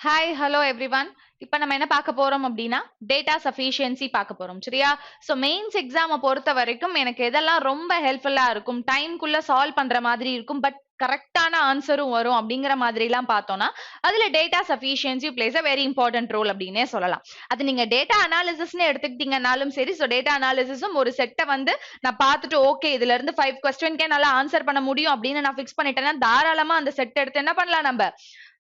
Hi hello everyone. இப்போ நம்ம என்ன பார்க்க போறோம் அப்படின்னா டேட்டா சஃபிஷியன்சி பார்க்க போறோம் சரியா. ஸோ மெயின்ஸ் எக்ஸாமை பொறுத்த வரைக்கும் எனக்கு எதெல்லாம் ரொம்ப ஹெல்ப்ஃபுல்லா இருக்கும், டைம்குள்ள சால்வ் பண்ற மாதிரி இருக்கும், பட் கரெக்டான ஆன்சரும் வரும் அப்படிங்கிற மாதிரிலாம் பார்த்தோம்னா அதுல data sufficiency plays a very important role அப்படின்னே சொல்லலாம். அது நீங்க டேட்டா அனாலிசிஸ்னு எடுத்துக்கிட்டீங்கன்னாலும் சரி. ஸோ டேட்டா அனாலிசிஸும் ஒரு செட்டை வந்து நான் பார்த்துட்டு ஓகே இதுல இருந்து 5 கொஸ்டின்கே நல்லா ஆன்சர் பண்ண முடியும் அப்படின்னு நான் ஃபிக்ஸ் பண்ணிட்டேன்னா தாராளமா அந்த செட் எடுத்து என்ன பண்ணலாம், நம்ம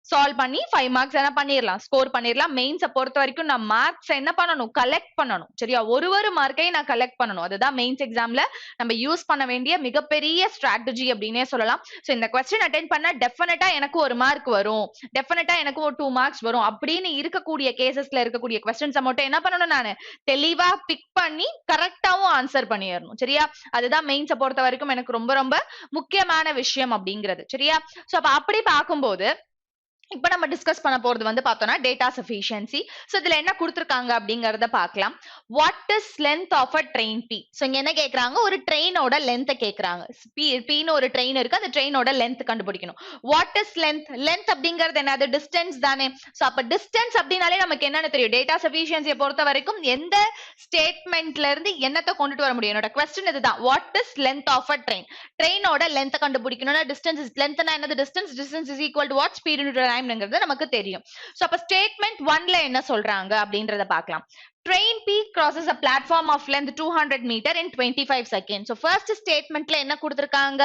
சால்வ் பண்ணி 5 மார்க்ஸ் என்ன பண்ணிடலாம், ஸ்கோர் பண்ணிடலாம். மெயின்ஸை பொறுத்த வரைக்கும் நான் மார்க்ஸ் என்ன பண்ணணும், கலெக்ட் பண்ணணும் சரியா. ஒரு மார்க்கையும் நான் கலெக்ட் பண்ணணும். அதுதான் மெயின்ஸ் எக்ஸாம்ல நம்ம யூஸ் பண்ண வேண்டிய மிகப்பெரிய ஸ்ட்ராட்டஜி அப்படின்னே சொல்லலாம். ஸோ இந்த கொஸ்டின் அட்டென்ட் பண்ணா டெஃபினட்டா எனக்கு 1 மார்க் வரும், டெஃபினட்டா எனக்கு ஒரு 2 மார்க்ஸ் வரும் அப்படின்னு இருக்கக்கூடிய கேசஸ்ல இருக்கக்கூடிய கொஸ்டின்ஸை மட்டும் என்ன பண்ணணும், நான் தெளிவா பிக் பண்ணி கரெக்டாவும் ஆன்சர் பண்ணிடணும் சரியா. அதுதான் மெயின்ஸை பொறுத்த வரைக்கும் எனக்கு ரொம்ப ரொம்ப முக்கியமான விஷயம் அப்படிங்கிறது சரியா. ஸோ அப்ப அப்படி பார்க்கும்போது இப்ப நம்ம டிஸ்கஸ் பண்ண போறது வந்து பார்த்தோம்னா டேட்டா சஃபிஷியன்சி. சோ இதுல என்ன கொடுத்திருக்காங்க அப்படிங்கறத பார்க்கலாம். What is length of a train P. So இங்க என்ன கேக்குறாங்க, ஒரு ட்ரெயினோட லென்த் கேக்குறாங்க. பின்னு ஒரு ட்ரெயின் இருக்கு, அந்த ட்ரெயினோட லென்த் கண்டுபிடிக்கணும். வாட் இஸ் லென்த், லென்த் அப்படிங்கிறது என்னது, டிஸ்டன்ஸ் தானே. சோ அப்ப டிஸ்டன்ஸ் அப்படினாலே நமக்கு என்னன்னு தெரியும், டேட்டா சஃபிஷியன்சியை பொறுத்த வரைக்கும் எந்த ஸ்டேட்மெண்ட்ல இருந்து என்னத்தை கொண்டுட்டு வர முடியும். என்னோட क्वेश्चन இதுதான், what is length of a train. ட்ரெயினோட லென்த் கண்டுபிடிக்கணும்னா டிஸ்டன்ஸ் இஸ் லென்த்னா என்னது, distance is equal to what, speed into டைம்ங்கிறது நமக்கு தெரியும். சோ அப்ப ஸ்டேட்மெண்ட் 1ல என்ன சொல்றாங்க அப்படின்றத பார்க்கலாம். Train P crosses a platform of length 200 meter in 25 seconds. So first statementல என்ன கொடுத்திருக்காங்க,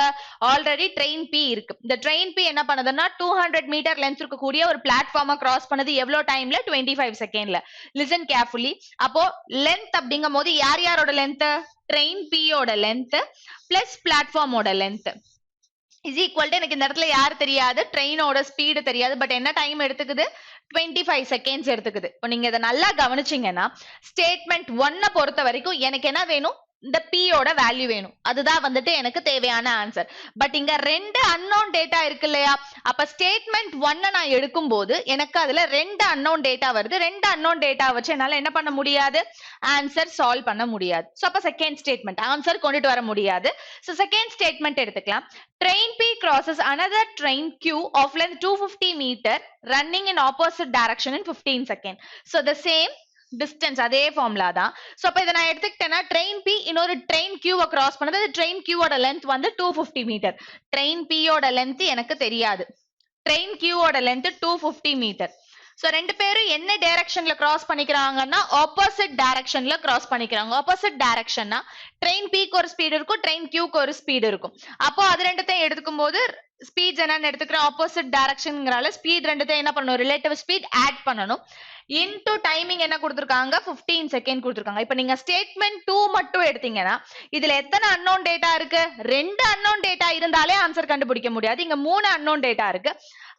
ஆல்ரெடி train P இருக்கு. இந்த train P என்ன பண்ணுதுன்னா 200 meter length இருக்கக்கூடிய ஒரு பிளாட்ஃபார்மை கிராஸ் பண்ணது எவ்வளவு டைம்ல, 25 செகண்ட்ல. Listen carefully. அப்போ லென்த் அப்படிங்கும் போது யார் யாரோட லென்த், train P யோட லென்த் பிளஸ் பிளாட்ஃபார்மோட லென்த் இஸ் ஈக்குவல் டு, எனக்கு இந்த இடத்துல யார் தெரியாது, ட்ரெயினோட ஸ்பீடு தெரியாது, பட் என்ன டைம் எடுத்துக்குது, 25 செகண்ட்ஸ் எடுத்துக்குது. இப்போ நீங்க இதை நல்லா கவனிச்சீங்கன்னா ஸ்டேட்மெண்ட் 1 பொறுத்த வரைக்கும் எனக்கு என்ன வேணும், இந்த P யோட வேல்யூ வேணும். அதுதான் வந்துட்டு எனக்கு தேவையான ஆன்சர். பட் இங்க 2 அன்னோன் டேட்டா இருக்கு இல்லையா. அப்ப ஸ்டேட்மெண்ட் 1 நான் எடுக்கும் போது எனக்கு அதுல 2 அன்னோன் டேட்டா வருது. 2 அன்னோன் டேட்டா வச்சு என்னால என்ன பண்ண முடியாது, ஆன்சர் சால்வ் பண்ண முடியாது. சோ அப்ப செகண்ட் ஸ்டேட்மெண்ட் ஆன்சர் கொண்டுட்டு வர முடியாது. சோ செகண்ட் ஸ்டேட்மெண்ட் எடுத்துக்கலாம். Train P crosses another train Q of length 250 meter running in opposite direction in 15 seconds. So the same distance, அதே ஃபார்முலா தான். சோ அப்ப இத நான் எடுத்துக்கிட்டேன்னா ட்ரெயின் P இன்னொரு ட்ரெயின் Q கிராஸ் பண்ணது, ட்ரெயின் Q ஓட length வந்து 250 மீட்டர். ட்ரெயின் P யோட லென்த் எனக்கு தெரியாது, ட்ரெயின் Q ஓட லென்த் 250 மீட்டர். சோ ரெண்டு பேரும் என்ன டைரக்ஷன்ல கிராஸ் பண்ணிக்கிறாங்கன்னா ஆப்போசிட் டைரக்ஷன்ல கிராஸ் பண்ணிக்கிறாங்க. ஆப்போசிட் டைரக்ஷன்னா ட்ரெயின் Pக்கு ஒரு ஸ்பீடு இருக்கும், ட்ரெயின் Qக்கு ஒரு ஸ்பீடு இருக்கும். அப்போ அது ரெண்டுத்தையும் எடுத்துக்கும் போது ஸ்பீட் என்னன்னு எடுத்துக்கிறேன், ஆப்போசிட் டைரக்ஷன்ங்கறால ஸ்பீட் ரெண்டுத்தையும் என்ன பண்ணணும், ரிலேட்டிவ் ஸ்பீட் ஆட் பண்ணணும். இன்டு டைமிங் என்ன கொடுத்திருக்காங்க, 15 செகண்ட் கொடுத்திருக்காங்க. இப்போ நீங்க ஸ்டேட்மெண்ட் 2 மட்டும் எடுத்தீங்கன்னா இதுல எத்தனை அன்னோன் டேட்டா இருக்கு, 2 அன்னோன் டேட்டா இருந்தாலே ஆன்சர் கண்டுபிடிக்க முடியாது. இங்க 3 அன்னோன் டேட்டா இருக்கு.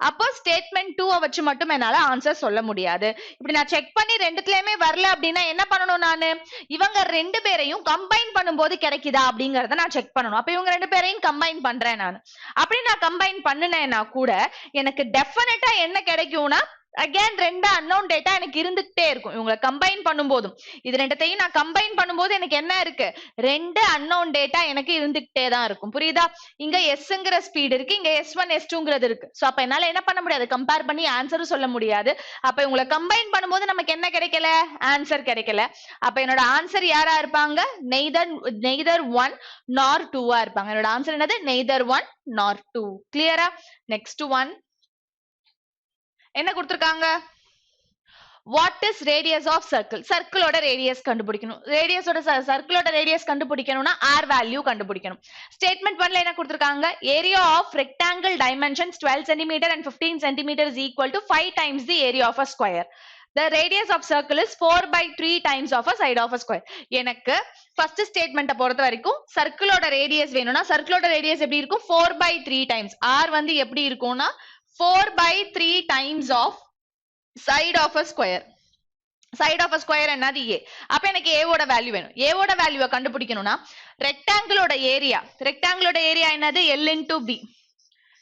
அப்போ ஸ்டேட்மெண்ட் 2 வச்சு மட்டும் என்னால ஆன்சர் சொல்ல முடியாது. இப்படி நான் செக் பண்ணி ரெண்டுத்துலயுமே வரல அப்படின்னா என்ன பண்ணணும், நானு இவங்க 2 பேரையும் கம்பைன் பண்ணும்போது கிடைக்குதா அப்படிங்கறத நான் செக் பண்ணணும். அப்ப இவங்க 2 பேரையும் கம்பைன் பண்றேன் நான். அப்படி நான் கம்பைன் பண்ணினேன்னா கூட எனக்கு டெஃபினட்டா என்ன கிடைக்கும்னா அகைன் 2 அன்னோன் டேட்டா எனக்கு இருந்துகிட்டே இருக்கும். இவங்களை கம்பைன் பண்ணும் போதும் இது ரெண்டத்தையும் நான் கம்பைன் பண்ணும்போது எனக்கு என்ன இருக்கு, 2 அன்னோன் டேட்டா எனக்கு இருந்துகிட்டே தான் இருக்கும். புரியுதா. இங்க எஸ்ங்கிற ஸ்பீடு இருக்கு, இங்க S1 S2ங்கிறது இருக்கு. சோ அப்ப என்னால என்ன பண்ண முடியாது, கம்பேர் பண்ணி ஆன்சரும் சொல்ல முடியாது. அப்ப இவங்களை கம்பைன் பண்ணும்போது நமக்கு என்ன கிடைக்கல, ஆன்சர் கிடைக்கல. அப்ப என்னோட ஆன்சர் யாரா இருப்பாங்க, நெய்தர் 1 nor 2 இருப்பாங்க. என்னோட ஆன்சர் என்னது, நெய்தர் 1 nor 2. கிளியரா. நெக்ஸ்ட் ஒன் என்ன கொடுத்திருக்காங்க, what is radius of circle. சர்க்கிளோட ரேடியஸ் கண்டுபிடிக்கணும். சர்க்கிளோட ரேடியஸ் கண்டுபிடிக்கணும்னா ஆர் வேல்யூ கண்டுபிடிக்கணும். ஸ்டேட்மெண்ட் 1ல என்ன கொடுத்திருக்காங்க, area of rectangle dimensions 12 cm and 15 cm is equal to 5 times the area of a square. The radius of circle is 4/3 times of a side of a square. எனக்கு first ஸ்டேட்மெண்ட்டை பொறுத்த வரைக்கும் சர்க்கிளோட radius வேணும்னா சர்க்கிளோட radius எப்படி இருக்கும், 4/3 times. R வந்து எப்படி இருக்கும்னா 4/3 times of side of a square. side of a square என்னது a. அப்ப எனக்கு a ஓட வேல்யூ வேணும். a ஓட வேல்யூவை கண்டுபிடிக்கணும்னா ரெக்டாங்கிளோட ஏரியா என்னது, L into b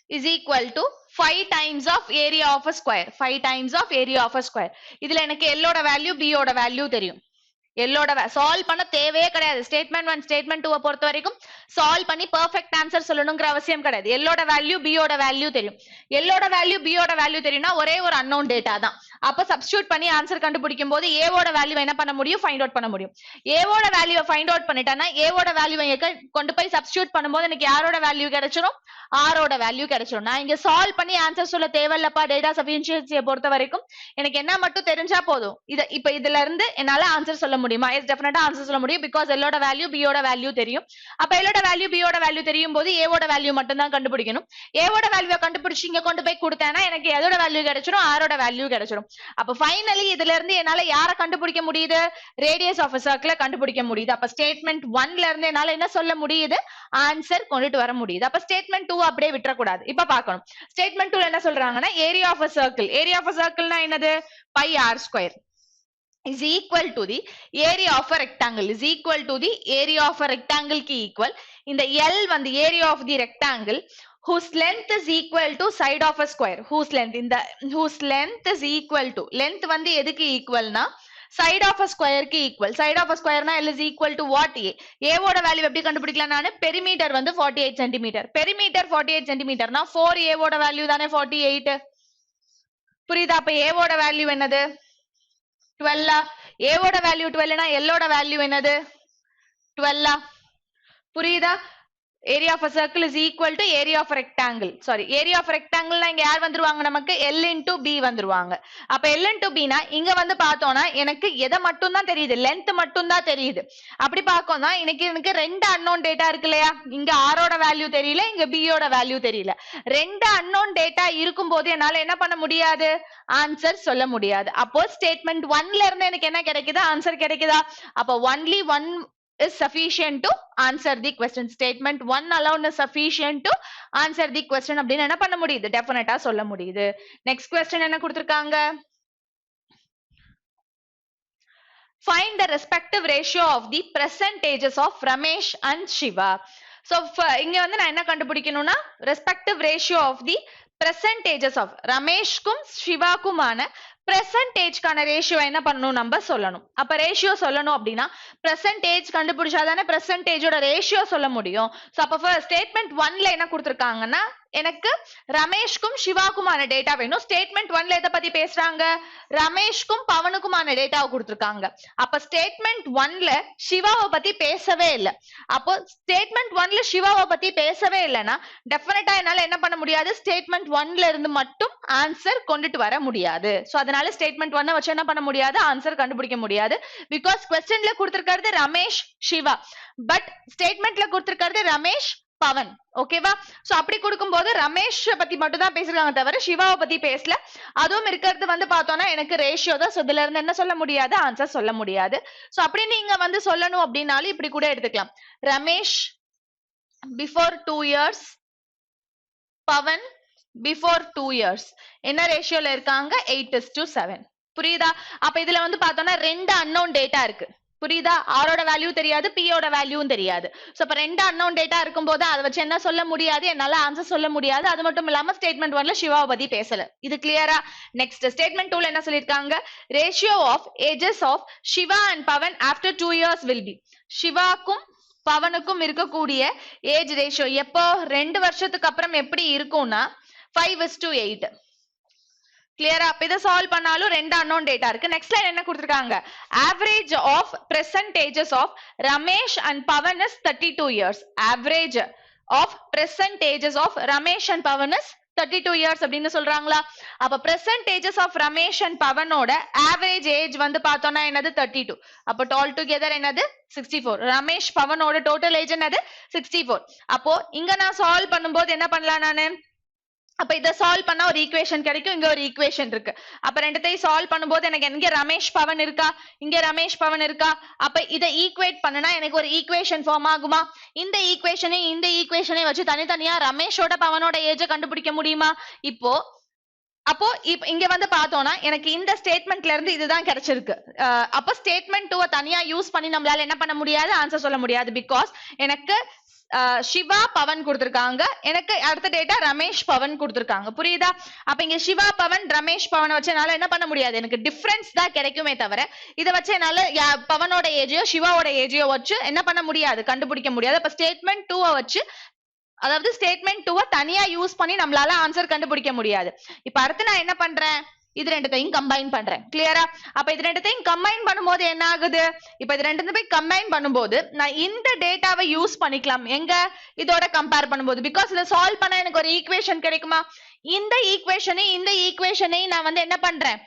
is equal to 5 times of area of a square. 5 times of area of a square. இதுல எனக்கு L ஓட வேல்யூ b ஓட வேல்யூ தெரியும். எல்லோட சால்வ் பண்ண தேவையே கிடையாது. ஸ்டேட்மெண்ட் 1 ஸ்டேட்மெண்ட் 2 பொறுத்த வரைக்கும் சால்வ் பண்ணி பெர்ஃபெக்ட் ஆன்சர் சொல்லணும்ங்கற அவசியம் கிடையாது. எல்லோட வேல்யூ b யோட வேல்யூ தெரியும். எல்லோட வேல்யூ b யோட வேல்யூ தெரியும்னா ஒரே ஒரு அன்னோன் டேட்டா தான். அப்ப சப்ஸ்டிட்யூட் பண்ணி ஆன்சர் கண்டுபிடிக்கும் போது a ஓட வேல்யூ என்ன பண்ண முடியும் ஃபைண்ட் அவுட் பண்ண முடியும். a ஓட வேல்யூவை ஃபைண்ட் அவுட் பண்ணிட்டேன்னா a ஓட வேல்யூவை கொண்டு போய் சப்ஸ்டிட்யூட் பண்ணும்போது எனக்கு யாரோட வேல்யூ கிடைச்சிரும் r ஓட வேல்யூ கிடைச்சிரும். நான் இங்க சால்வ் பண்ணி ஆன்சர் சொல்ல தேவையில்லப்பா. டேட்டா சஃபிஷியன்சியை பொறுத்த வரைக்கும் எனக்கு என்ன மட்டும் தெரிஞ்சா போதும். இப்ப இதுல இருந்து என்னால ஆன்சர் சொல்ல முடியுமா? எஸ், டெஃபினட்டா ஆன்சர் சொல்ல முடியும். பிகாஸ் எல்லோட வேல்யூ b ஓட வேல்யூ தெரியும். அப்ப எல்லோட வேல்யூ b ஓட வேல்யூ தெரியும் போது a ஓட வேல்யூ மட்டும் தான் கண்டுபிடிக்கணும். a ஓட வேல்யூவை கண்டுபிடிச்சு இங்க கொண்டு போய் கொடுத்தேன்னா எனக்கு எதோட வேல்யூ கிடைச்சிரும் r ஓட வேல்யூ கிடைச்சிரும். அப்ப ஃபைனலி இதுல இருந்து என்னால யார கண்டுபிடிக்க முடியுது? ரேடியஸ் ஆஃப் a circle கண்டுபிடிக்க முடியுது. அப்ப ஸ்டேட்மெண்ட் 1ல இருந்து என்னால என்ன சொல்ல முடியுது? ஆன்சர் கொண்டுட்டு வர முடியுது. அப்ப ஸ்டேட்மெண்ட் 2 அப்படியே விட்டுற கூடாது. இப்ப பார்க்கணும். ஸ்டேட்மெண்ட் 2ல என்ன சொல்றாங்கன்னா area of a circle. Area of a circleனா என்னது? pi r square is equal to the area of a rectangle is equal to the area of a rectangle க்கு equal. இந்த L வந்து area of the rectangle whose length is equal to side of a square. whose length is equal to length வந்து எதுக்கு ஈக்குவல்னா side of a square க்கு equal. side of a square னா L is equal to what? a ஓட value எப்படி கண்டுபிடிக்கலாம்? நானு perimeter வந்து 48 centimetre. Perimeter 48 சென்டிமீட்டர்னா 4a ஓட வேல்யூ தானே 48. புரியுதா? அப்ப a ஓட வேல்யூ என்னது? 12. a ஓட வேல்யூ 12 னா l ஓட வேல்யூ என்னது? 12. புரியுதா? area of a circle is equal to area of a rectangle. Sorry, area of a rectangle னா இங்க யார் வந்துருவாங்க? நமக்கு L into B வந்துருவாங்க. அப்ப L into B னா இங்க வந்து பார்த்தோம்னா எனக்கு எதை மட்டும் தான் தெரியுது? லென்த் மட்டும் தான் தெரியுது. அப்படி பார்க்கோம்னா எனக்கு ரெண்டு அன்னோன் டேட்டா இருக்கு இல்லையா? இங்க R ஓட வேல்யூ தெரியல, இங்க B ஓட வேல்யூ தெரியல. ரெண்டு அன்னோன் டேட்டா இருக்கும்போது என்னால என்ன பண்ண முடியாது? ஆன்சர் சொல்ல முடியாது. அப்போ ஸ்டேட்மெண்ட் 1ல இருந்து எனக்கு என்ன கிடைக்குதா? ஆன்சர் கிடைக்குதா? அப்ப only one is sufficient to answer the question. Statement 1 alone is sufficient to answer the question அப்படின்னு என்ன பண்ண முடியுது? டெஃபினட்டா சொல்ல முடியுது. நெக்ஸ்ட் क्वेश्चन என்ன கொடுத்திருக்காங்க? Find the respective ratio of the percentages of Ramesh and Shiva. So இங்க வந்து நான் என்ன கண்டுபிடிக்கணும்னா respective ratio of the percentages of ரமேஷ்க்கும் சிவாக்குமான பெர்சன்டேஜ்க்கான ரேஷியோ என்ன பண்ணணும்? நம்ம சொல்லணும். அப்ப ரேஷியோ சொல்லணும் அப்படின்னா பெர்சன்டேஜ் கண்டுபிடிச்சாதானே பெர்சன்டேஜோட ரேஷியோ சொல்ல முடியும். சோ அப்ப ஸ்டேட்மெண்ட் 1ல என்ன கொடுத்திருக்காங்கன்னா எனக்கு ரமேஷ்க்கும் சிவாக்குமான டேட்டா வேணும். ஸ்டேட்மெண்ட் 1ல எதை பத்தி பேசுறாங்க? ரமேஷ்க்கும் பவனுக்குமான டேட்டாவை கொடுத்திருக்காங்க. அப்ப ஸ்டேட்மெண்ட் 1ல சிவாவை பத்தி பேசவே இல்லை. அப்போ ஸ்டேட்மெண்ட் 1ல சிவாவை பத்தி பேசவே இல்லைன்னா டெஃபினட்டா என்னால என்ன பண்ண முடியாது? ஸ்டேட்மெண்ட் 1ல இருந்து மட்டும் ஆன்சர் கொண்டுட்டு வர முடியாது. சோ அதனால ஸ்டேட்மெண்ட் 1 வச்சு என்ன பண்ண முடியாது? ஆன்சர் கண்டுபிடிக்க முடியாது. பிகாஸ் क्वेश्चनல கொடுத்திருக்கிறது ரமேஷ் சிவா, பட் ஸ்டேட்மெண்ட்ல கொடுத்திருக்கிறது ரமேஷ் பவன். ஓகேவா? சோ அப்படி கொடுக்கும்போது ரமேஷ் பத்தி மட்டும் தான் பேசுறாங்க தவிர சிவாவை பத்தி பேசல. அதுவும் இருக்கிறது வந்து பார்த்தோம்னா எனக்கு ரேஷியோ தான். சோ இதுல இருந்து என்ன சொல்ல முடியாது? ஆன்சர் சொல்ல முடியாது. சோ அப்படி நீங்க வந்து சொல்லணும் அப்படின்னாலும் இப்படி கூட எடுத்துக்கலாம். Ramesh before 2 years, Pavan before 2 years என்ன ரேஷியோல இருக்காங்க? 8:7. புரியுதா? அப்ப இதுல வந்து பார்த்தோம்னா ரெண்டு அன்னோன் டேட்டா இருக்கு. புரியுதா? ஆரோட வேல்யூ தெரியாது, பியோட வேல்யூவும் தெரியாது. சோ அப்ப ரெண்டு அன்னோன் டேட்டா இருக்கும்போது அதை வச்சு என்ன சொல்ல முடியாது? என்னால ஆன்சர் சொல்ல முடியாது. அது மட்டும் இல்லாம ஸ்டேட்மெண்ட் 1ல சிவாவை பத்தி பேசல. இது கிளியரா? நெக்ஸ்ட் ஸ்டேட்மெண்ட் 2ல என்ன சொல்லிருக்காங்க? Ratio of ages of Siva and Pavan after 2 years will be. சிவாக்கும் பவனுக்கும் இருக்கக்கூடிய ஏஜ் ரேஷியோ எப்போ? 2 வருஷத்துக்கு அப்புறம் எப்படி இருக்கும்னா 5:8. கிளியரா? அப்ப இதை சால்வ் பண்ணாலும் ரெண்டு அன்னோன் டேட்டா இருக்கு. நெக்ஸ்ட் லைன் என்ன கொடுத்திருக்காங்க? Average of percentages of Ramesh and Pavan is 32 years. Average of percentages of Ramesh and Pavan is 32 years அப்படின்னு சொல்றாங்களா? அப்ப பெர்சன்டேஜஸ் ஆஃப் ரமேஷ் அண்ட் பவனோட ஆவரேஜ் ஏஜ் வந்து பார்த்தோம்னா என்னது? 32. அப்ப ஆல் டுகெதர் என்னது? 64. ரமேஷ் பவனோட டோட்டல் ஏஜ் என்னது? 64. அப்போ இங்க நான் சால்வ் பண்ணும்போது என்ன பண்ணலாம் நானு? அப்ப இத சால்வ் பண்ணா ஒரு ஈக்குவேஷன் கிடைக்கும், இங்க ஒரு ஈக்குவேஷன் இருக்கு. அப்ப ரெண்டத்தையும் சால்வ் பண்ணும்போது எனக்கு இங்க ரமேஷ் பவன் இருக்கா, இங்க ரமேஷ் பவன் இருக்கா. அப்ப இத ஈக்குவேட் பண்ணனா எனக்கு ஒரு ஈக்குவேஷன் ஃபார்ம் ஆகுமா? இந்த ஈக்குவேஷனை வச்சு தனித்தனியா ரமேஷோட பவனோட ஏஜை கண்டுபிடிக்க முடியுமா? அப்போ இங்க வந்து பார்த்தோம்னா எனக்கு இந்த ஸ்டேட்மெண்ட்ல இருந்து இதுதான் கிடைச்சிருக்கு. அப்ப ஸ்டேட்மெண்ட் 2 தனியா யூஸ் பண்ணி நம்மளால என்ன பண்ண முடியாது? ஆன்சர் சொல்ல முடியாது. பிகாஸ் எனக்கு சிவா பவன் கொடுத்திருக்காங்க, எனக்கு அடுத்த டேட்டா ரமேஷ் பவன் கொடுத்திருக்காங்க. புரியுதா? அப்ப இங்க சிவா பவன் ரமேஷ் பவன் வச்சு என்னால என்ன பண்ண முடியாது? எனக்கு டிஃபரன்ஸ் தான் கிடைக்குமே தவிர இதை வச்சு என்னால பவனோட ஏஜையோ சிவாவோட ஏஜையோ வச்சு என்ன பண்ண முடியாது? கண்டுபிடிக்க முடியாது. அப்ப ஸ்டேட்மெண்ட் 2 வச்சு, அதாவது ஸ்டேட்மெண்ட் 2 தனியா யூஸ் பண்ணி நம்மளால ஆன்சர் கண்டுபிடிக்க முடியாது. இப்ப அடுத்து நான் என்ன பண்றேன்? இது ரெண்டுத்தையும் கம்பைன் பண்றேன். கிளியரா? அப்ப இது ரெண்டுத்தையும் கம்பைன் பண்ணும்போது என்ன ஆகுது? இப்ப இது ரெண்டுத்தையும் போய் கம்பைன் பண்ணும்போது நான் இந்த டேட்டாவை யூஸ் பண்ணிக்கலாம். எங்க? இதோட கம்பேர் பண்ணும்போது. பிகாஸ் இதை சால்வ் பண்ணா எனக்கு ஒரு ஈக்குவேஷன் கிடைக்குமா? இந்த ஈக்குவேஷனை நான் வந்து என்ன பண்றேன்?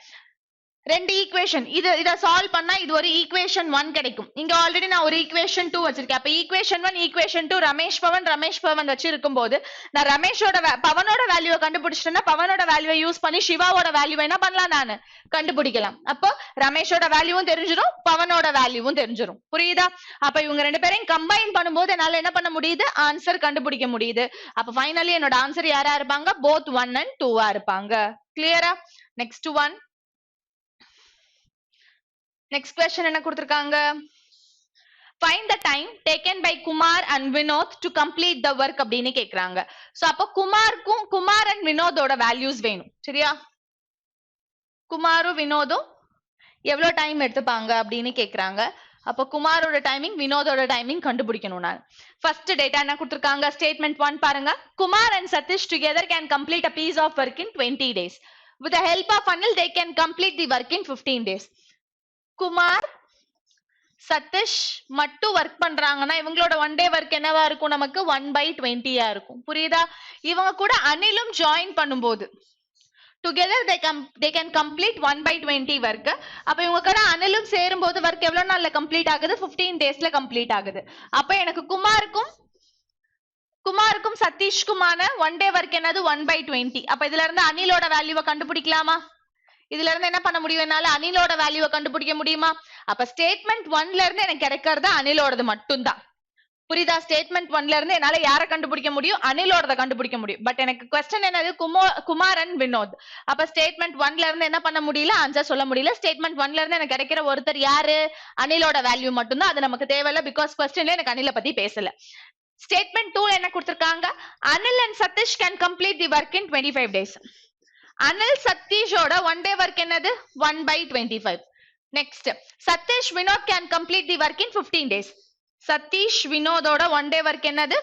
ரெண்டு ஈக்குவேஷன் இத சால்வ் பண்ணா இது ஒரு ஈக்குவேஷன் 1 கிடைக்கும். இங்க ஆல்ரெடி நான் ஒரு ஈக்குவேஷன் 2 வச்சிருக்கேன். அப்ப ஈக்குவேஷன் 1 ஈக்குவேஷன் 2 ரமேஷ் பவன் வச்சு இருக்கும்போது நான் ரமேஷோட பவனோட வேல்யூவை கண்டுபிடிச்சிட்டேன்னா பவனோட வேல்யூவை யூஸ் பண்ணி சிவாவோட வேல்யூவை என்ன பண்ணலாம் நான் கண்டுபிடிக்கலாம். அப்போ ரமேஷோட வேல்யூவும் தெரிஞ்சிடும், பவனோட வேல்யூவும் தெரிஞ்சிடும். புரியுதா? அப்ப இவங்க ரெண்டு பேரையும் கம்பைன் பண்ணும்போது என்னால என்ன பண்ண முடியுது? ஆன்சர் கண்டுபிடிக்க முடியுது. அப்ப ஃபைனலி என்னோட ஆன்சர் யாரா இருப்பாங்க? போத் 1 and 2 இருப்பாங்க. கிளியரா? Next one. Next question என்ன கொடுத்திருக்காங்க? Find the time taken by Kumar and Vinod to complete the work அப்படின்னு கேக்குறாங்க. சோ அப்ப குமார் and வினோதோட வேல்யூஸ் வேணும். சரியா? குமாரும் வினோதும் எவ்வளவு டைம் எடுத்துப்பாங்க அப்படின்னு கேக்குறாங்க. அப்ப குமாரோட டைமிங் வினோதோட டைமிங் கண்டுபிடிக்கணும். நான் ஃபர்ஸ்ட் டேட்டா என்ன கொடுத்திருக்காங்க? ஸ்டேட்மெண்ட் 1 பாருங்க. Kumar and Satish together can complete a piece of work in 20 days. With the help of Anil they can complete the work in 15 days. Kumar Satish மட்டும் ஒர்க் பண்றாங்கன்னா இவங்களோட 1 day ஒர்க் என்னவா இருக்கும்? நமக்கு 1/20 இருக்கும். புரியுதா? இவங்க கூட அனிலும் ஜாயின் பண்ணும்போது together they can complete 1/20 work. அப்ப இவங்க கூட அனிலும் சேரும்போது ஒர்க் எவ்வளவு நாள்ல கம்ப்ளீட் ஆகுது? 15 daysல கம்ப்ளீட் ஆகுது. அப்ப எனக்கு குமாருக்கும் சதீஷ்குமான 1 day ஒர்க் என்னது? 1/20. அப்ப இதுல இருந்து அனிலோட வேல்யூவை கண்டுபிடிக்கலாமா? இதுல இருந்து என்ன பண்ண முடியும்? என்னால அனிலோட வேல்யூவை கண்டுபிடிக்க முடியுமா? அப்ப ஸ்டேட்மெண்ட் 1ல இருந்து எனக்கு கிடைக்கிறது அனிலோடது மட்டும்தான். புரியுதா? ஸ்டேட்மெண்ட் 1ல இருந்து என்னால யாரை கண்டுபிடிக்க முடியும்? அனிலோடத கண்டுபிடிக்க முடியும். பட் எனக்கு क्वेश्चन என்னது? குமார் and வினோத். அப்ப ஸ்டேட்மெண்ட் 1ல இருந்து என்ன பண்ண முடியல? ஆன்சர் சொல்ல முடியல. ஸ்டேட்மெண்ட் 1ல இருந்து எனக்கு கிடைக்கிற ஒருத்தர் யாரு? அனிலோட வேல்யூ மட்டும்தான். அது நமக்கு தேவையில்ல. பிகாஸ் क्वेश्चनல எனக்கு அனில பத்தி பேசல. ஸ்டேட்மெண்ட் 2 என்ன கொடுத்திருக்காங்க? Anil and Satish can complete the work in 25 days. Anil சதீஷோட 1 day ஒர்க் என்னது? 1/25. Next Satish Vinod can complete the work in 15 days. Satish வினோதோட 1 day ஒர்க் என்னது?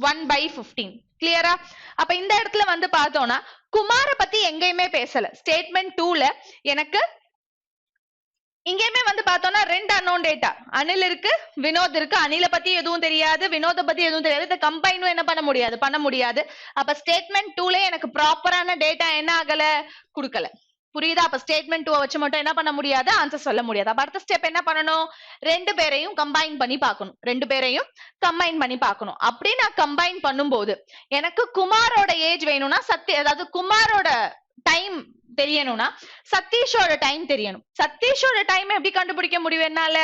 1/15. கிளியரா? அப்ப இந்த இடத்துல வந்து பார்த்தோம்னா குமார பத்தி எங்கேயுமே பேசல. ஸ்டேட்மெண்ட் 2ல எனக்கு இங்கேயுமே வந்து பார்த்தோம்னா 2 அன்னோன் டேட்டா. அனில் இருக்கு, வினோத் இருக்கு. அனில பத்தி எதுவும் தெரியாது, வினோத பத்தி எதுவும் தெரியாது. இதை கம்பைனும் என்ன பண்ண முடியாது. அப்ப ஸ்டேட்மெண்ட் 2ல எனக்கு ப்ராப்பரான டேட்டா என்ன ஆகல? கொடுக்கல. புரியுதா? அப்ப ஸ்டேட்மெண்ட் 2 வச்சு மட்டும் என்ன பண்ண முடியாது? ஆன்சர் சொல்ல முடியாது. அப்ப அடுத்த ஸ்டெப் என்ன பண்ணணும்? ரெண்டு பேரையும் கம்பைன் பண்ணி பார்க்கணும். அப்படி நான் கம்பைன் பண்ணும்போது எனக்கு குமாரோட ஏஜ் வேணும்னா அதாவது குமாரோட டைம் தெரியணும்னா சதீஷோட டைம் தெரியணும். சதீஷோட டைம் எப்படி கண்டுபிடிக்க முடியும் என்னால?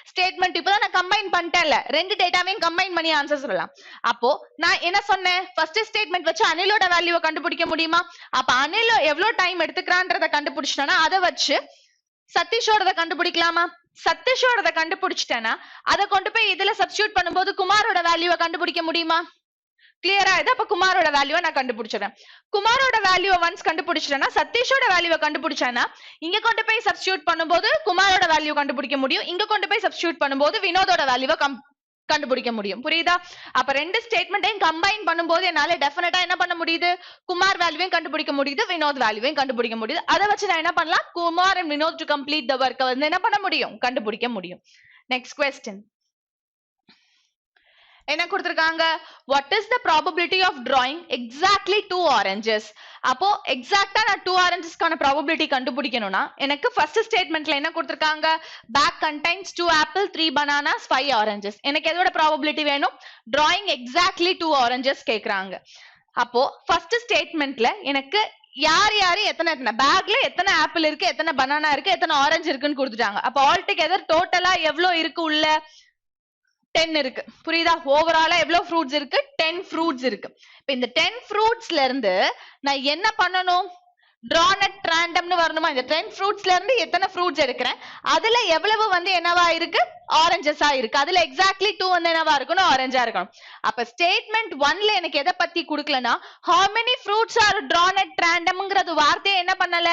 ஸ்டேட்மெண்ட் இப்பதான் நான் கம்பைன் பண்ணிட்டேன்ல, ரெண்டு டேட்டாவையும் கம்பைன் பண்ணி ஆன்சர் சொல்லலாம். அப்போ நான் என்ன சொன்னேன்? ஃபர்ஸ்ட் ஸ்டேட்மெண்ட் வச்சு அனிலோட வேல்யூவை கண்டுபிடிக்க முடியுமா? அப்ப அனில் எவ்வளவு டைம் எடுத்துக்கிறான்றத கண்டுபிடிச்சிட்டேன்னா அதை வச்சு சதீஷோடத கண்டுபிடிக்கலாமா? சதீஷோடத கண்டுபிடிச்சிட்டேன்னா அதை கொண்டு போய் இதுல சப்ஸ்டியூட் பண்ணும்போது குமாரோட வேல்யூவை கண்டுபிடிக்க முடியுமா? கிளியரா? இது அப்ப குமாரோட வேல்யூவை நான் கண்டுபிடிச்சிடறேன். குமாரோட வேல்யூவை ஒன்ஸ் கண்டுபிடிச்சிட்டேன்னா சதீஷோட வேல்யூவை கண்டுபிடிச்சேன்னா இங்க கொண்டு போய் சப்ஸ்டியூட் பண்ணும்போது குமாரோட வேல்யூ கண்டுபிடிக்க முடியும். இங்க கொண்டு போய் சப்ஸ்டியூட் பண்ணும்போது வினோதோட வேல்யூவை கண்டுபிடிக்க முடியும். புரியுதா? அப்ப ரெண்டு ஸ்டேட்மெண்ட்டையும் கம்பைன் பண்ணும்போது என்னால டெஃபினட்டா என்ன பண்ண முடியுது? குமார் வேல்யூவையும் கண்டுபிடிக்க முடியுது, வினோத் வேல்யூவையும் கண்டுபிடிக்க முடியுது. அதை வச்சு நான் என்ன பண்ணலாம்? Kumar and Vinod to complete the work வந்து என்ன பண்ண முடியும்? கண்டுபிடிக்க முடியும். நெக்ஸ்ட் क्वेश्चन என்ன கொடுத்திருக்காங்க? what is the probability of drawing exactly 2 oranges? அப்போ எக்ஸாக்ட்டா நான் 2 orangesக்கான probability கண்டுபிடிக்கணும்னா எனக்கு ஃபர்ஸ்ட் ஸ்டேட்மெண்ட்ல என்ன கொடுத்திருக்காங்க? bag contains 2 apple 3 bananas 5 oranges. எனக்கு எதோட probability வேணும்? drawing exactly 2 oranges கேக்குறாங்க. அப்போ ஃபர்ஸ்ட் ஸ்டேட்மெண்ட்ல எனக்கு யார் எத்தனை பேக்ல எத்தனை ஆப்பிள் இருக்கு, எத்தனை பனானா இருக்கு, எத்தனை ஆரஞ்சு இருக்குன்னு கொடுத்துட்டாங்க. அப்போ ஆல் டுகெதர் டோட்டலா எவ்வளவு இருக்கு? உள்ள 10 இருக்கு. புரியுதா? ஓவராலா எவ்வளவு ஃப்ரூட்ஸ் இருக்கு? 10 ஃப்ரூட்ஸ் இருக்கு. இப்ப இந்த 10 ஃப்ரூட்ஸ்ல இருந்து நான் என்ன பண்ணணும்? drawn at randomனு வரணுமா? இந்த 10 ஃப்ரூட்ஸ்ல இருந்து எத்தனை ஃப்ரூட்ஸ் எடுக்கிறேன், அதுல எவ்வளவு வந்து என்னவா இருக்கு? ஆரஞ்சஸா இருக்கு. அதுல எக்ஸாக்ட்லி 2 வந்து என்னவா இருக்கணும்? ஆரஞ்சா இருக்கணும். அப்ப ஸ்டேட்மெண்ட் 1ல எனக்கு எதை பத்தி கொடுக்கலனா how many fruits are drawn at randomங்கிறது வார்த்தையை என்ன பண்ணல?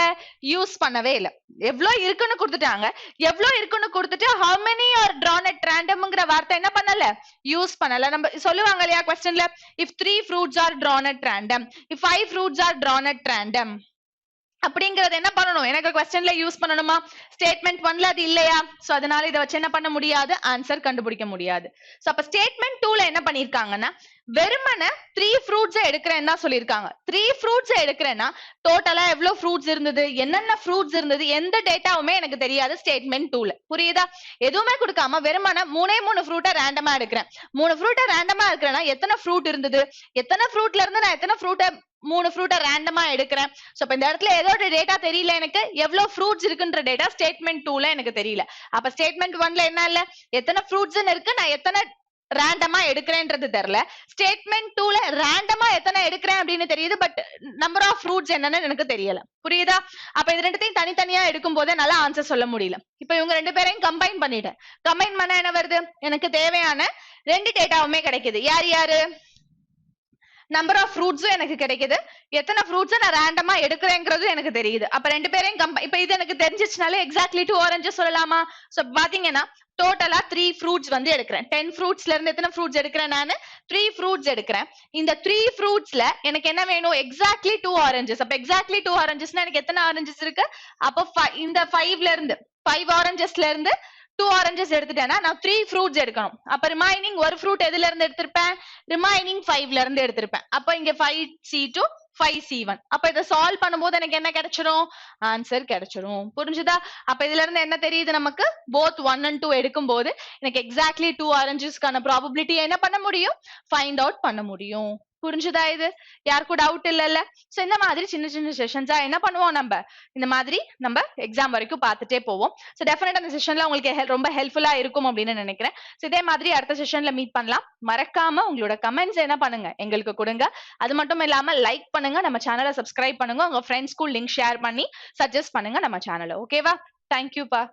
யூஸ் பண்ணவே இல்ல. எவ்வளவு இருக்குன்னு கொடுத்துட்டாங்க. எவ்வளவு இருக்குன்னு கொடுத்துட்டு how many are drawn at randomங்கிற வார்த்தை என்ன பண்ணல? யூஸ் பண்ணல. நம்ம சொல்லுவாங்க இல்லையா क्वेश्चनல if 3 fruits are drawn at random, if 5 fruits are drawn at random. அப்படிங்கறது என்ன பண்ணணும், எனக்கு கொஸ்டின்ல யூஸ் பண்ணணுமா? ஸ்டேட்மெண்ட் 1ல அது இல்லையா? சோ அதனால இத வச்சு என்ன பண்ண முடியாது, ஆன்சர் கண்டுபிடிக்க முடியாது. சோ அப்ப ஸ்டேட்மெண்ட் 2ல என்ன பண்ணிருக்காங்கன்னா, வெறுமன 3 ஃப்ரூட்ஸ் எடுக்கிறேன்னு தான் சொல்லிருக்காங்க. 3 ஃப்ரூட்ஸ் எடுக்கிறேன்னா டோட்டலா எவ்வளவு ஃப்ரூட்ஸ் இருந்தது, என்னென்ன ஃப்ரூட்ஸ் இருந்தது, எந்த டேட்டாவுமே எனக்கு தெரியாது ஸ்டேட்மெண்ட் 2ல. புரியுதா? எதுவுமே கொடுக்காம வெறுமன 3 ஃப்ரூட்டை ரேண்டமா எடுக்கிறேன். 3 ஃப்ரூட்டை ரேண்டமா எடுக்கிறேன்னா எத்தனை ஃப்ரூட் இருந்தது, எத்தனை ஃப்ரூட்ல இருந்து நான் எத்தனை ஃப்ரூட்டை 3 ஃப்ரூட்டை ரேண்டமா எடுக்கிறேன். சோ இப்ப இந்த இடத்துல ஏதோ ஒரு டேட்டா தெரியல, எனக்கு எவ்வளவு ஃப்ரூட்ஸ் இருக்குன்ற டேட்டா ஸ்டேட்மெண்ட் 2ல எனக்கு தெரியல. அப்ப ஸ்டேட்மெண்ட் 1ல என்ன இல்ல, எத்தனை ஃப்ரூட்ஸ் இருக்கு, நான் எத்தனை ரேண்டமா எடுக்கிறேன்றது தெரியல. ஸ்டேட்மெண்ட் 2ல ரேண்டமா எத்தனை எடுக்கிறேன் அப்படின்னு தெரியுது, பட் நம்பர் ஆஃப் ஃப்ரூட்ஸ் என்னன்னு எனக்கு தெரியல. புரியுதா? அப்ப இது ரெண்டுத்தையும் தனித்தனியா எடுக்கும் போது நல்லா ஆன்சர் சொல்ல முடியல. இப்ப இவங்க ரெண்டு பேரையும் கம்பைன் பண்ணிட்டேன். கம்பைன் பண்ண என்ன வருது, எனக்கு தேவையான 2 டேட்டாவுமே கிடைக்குது. யார் யாரு, நம்பர் ஆஃப் ஃப்ரூட்ஸும் எனக்கு கிடைக்குது, எத்தனை ஃப்ரூட்ஸ் நான் ரேண்டமா எடுக்கிறேங்கிறதும் எனக்கு தெரியுது. அப்ப ரெண்டு பேரையும் இப்ப இது எனக்கு தெரிஞ்சிச்சுனாலே எக்ஸாக்ட்லி 2 ஆரஞ்சஸ் சொல்லலாமா? சோ பாத்தீங்கன்னா டோட்டலா 3 ஃப்ரூட்ஸ் வந்து எடுக்கிறேன். 10 ஃப்ரூட்ஸ்ல இருந்து எத்தனை ஃப்ரூட்ஸ் எடுக்கிறேன், நான் 3 ஃப்ரூட்ஸ் எடுக்கிறேன். இந்த 3 ஃப்ரூட்ஸ்ல எனக்கு என்ன வேணும், எக்ஸாக்ட்லி 2 ஆரஞ்சஸ். அப்ப எக்ஸாக்ட்லி 2 ஆரஞ்சஸ்னா எனக்கு எத்தனை ஆரஞ்சஸ் இருக்கு, அப்ப இந்த 5ல இருந்து 5 ஆரஞ்சஸ்ல இருந்து 2 ஆரஞ்சஸ் எடுத்துட்டேன்னா நான் 3 ஃப்ரூட்ஸ் எடுக்கணும். அப்ப ரிமைனிங் ஒரு ஃப்ரூட் எதுல இருந்து எடுத்திருப்பேன், ரிமைனிங் 5ல இருந்து எடுத்திருப்பேன். அப்ப இங்க 5C2 5C1. அப்ப இதை சால்வ் பண்ணும்போது எனக்கு என்ன கிடைச்சிரும், ஆன்சர் கிடைச்சிரும். புரிஞ்சுதா? அப்ப இதுல இருந்து என்ன தெரியுது நமக்கு, போத் 1 and 2 எடுக்கும் போது எனக்கு எக்ஸாக்ட்லி 2 ஆரஞ்சஸ்க்கான ப்ராபபிலிட்டி என்ன பண்ண முடியும், ஃபைண்ட் அவுட் பண்ண முடியும். புரிஞ்சுதா? இது யாருக்கும் டவுட் இல்லல்ல? சோ இந்த மாதிரி சின்ன சின்ன செஷன்ஸா என்ன பண்ணுவோம், நம்ம இந்த மாதிரி நம்ம எக்ஸாம் வரைக்கும் பார்த்துட்டே போவோம். சோ டெஃபினட்டா இந்த செஷன்ல உங்களுக்கு ரொம்ப ஹெல்ப்ஃபுல்லா இருக்கும் அப்படின்னு நினைக்கிறேன். சோ இதே மாதிரி அடுத்த செஷன்ல மீட் பண்ணலாம். மறக்காம உங்களோட கமெண்ட்ஸ் என்ன பண்ணுங்க, எங்களுக்கு கொடுங்க. அது மட்டும் இல்லாம லைக் பண்ணுங்க, நம்ம சேனலை சப்ஸ்கிரைப் பண்ணுங்க, உங்க ஃப்ரெண்ட்ஸ்க்கு லிங்க் ஷேர் பண்ணி சஜஸ்ட் பண்ணுங்க நம்ம சேனலை. ஓகேவா? தேங்க்யூப்பா.